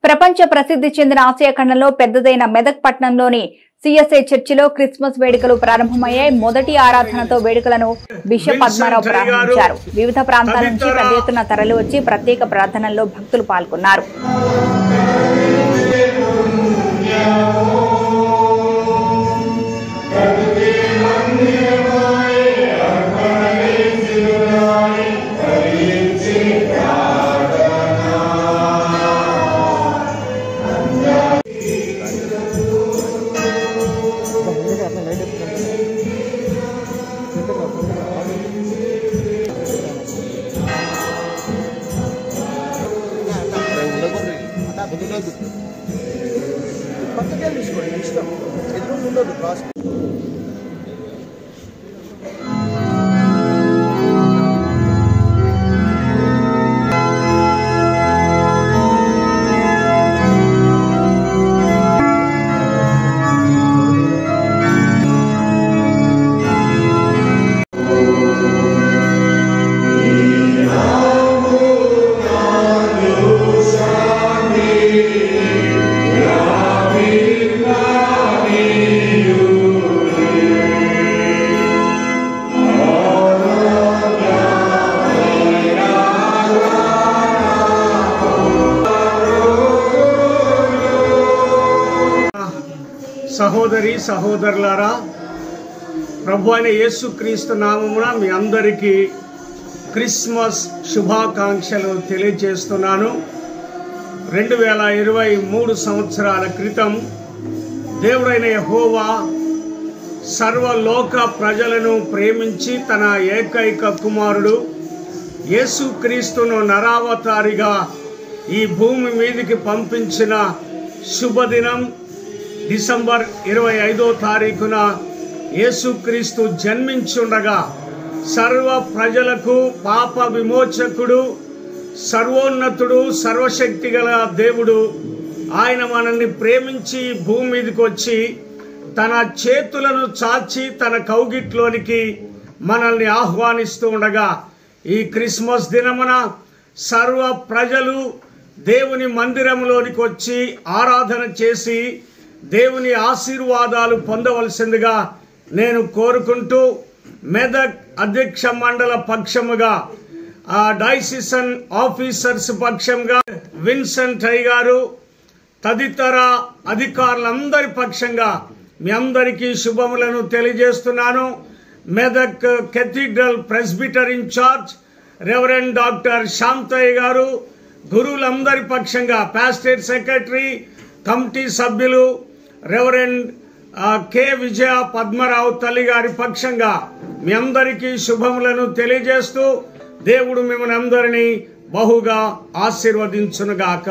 ప్రపంచ ప్రసిద్ధి చెందిన ఆసియా ఖండంలో పెద్దదైన మెదక్ పట్టణంలోని సిఎస్ఐ చర్చిలో క్రిస్మస్ వేడుకలు ప్రారంభమయ్యాయి. మొదటి ఆరాధనతో వేడుకలను బిషప్ పద్మారావు ప్రారంభించారు. వివిధ ప్రాంతాల నుంచి పెద్ద ఎత్తున తరలివచ్చి ప్రత్యేక ప్రార్థనల్లో భక్తులు పాల్గొన్నారు. సహోదరి సహోదరులారా, ప్రభువైన యేసుక్రీస్తు నామమున మీ అందరికీ క్రిస్మస్ శుభాకాంక్షలు తెలియజేస్తున్నాను. 2023 సంవత్సరాల క్రితం దేవుడైన యెహోవా సర్వలోక ప్రజలను ప్రేమించి తన ఏకైక కుమారుడు యేసుక్రీస్తును నరావతారిగా ఈ భూమి మీదికి పంపించిన శుభదినం డిసెంబర్ 25వ తారీఖున యేసుక్రీస్తు జన్మించుండగా సర్వ ప్రజలకు పాప విమోచకుడు, సర్వోన్నతుడు, సర్వశక్తి గల దేవుడు ఆయన మనల్ని ప్రేమించి భూమి మీదకి వచ్చి తన చేతులను చాచి తన కౌగిట్లోనికి మనల్ని ఆహ్వానిస్తూ ఉండగా ఈ క్రిస్మస్ దినమున సర్వ ప్రజలు దేవుని మందిరంలోనికి వచ్చి ఆరాధన చేసి దేవుని ఆశీర్వాదాలు పొందవలసిందిగా నేను కోరుకుంటూ మెదక్ అధ్యక్ష మండల పక్షముగా డైసిషన్ ఆఫీసర్స్ పక్షంగా విన్సెంట్ అయ్య గారు తదితర అధికారులందరి పక్షంగా మీ అందరికీ శుభములను తెలియజేస్తున్నాను. Medak cathedral presbyter in charge reverend doctor Shantaiah garu, గురువులందరి పక్షంగా పాస్టేట్ సెక్రటరీ, కమిటీ సభ్యులు రెవరెండ్ కె విజయ పద్మరావు తల్లి గారి పక్షంగా మీ అందరికీ శుభములను తెలియజేస్తూ దేవుడు మిమ్మల్ని అందరినీ బహుగా ఆశీర్వదించునుగాక.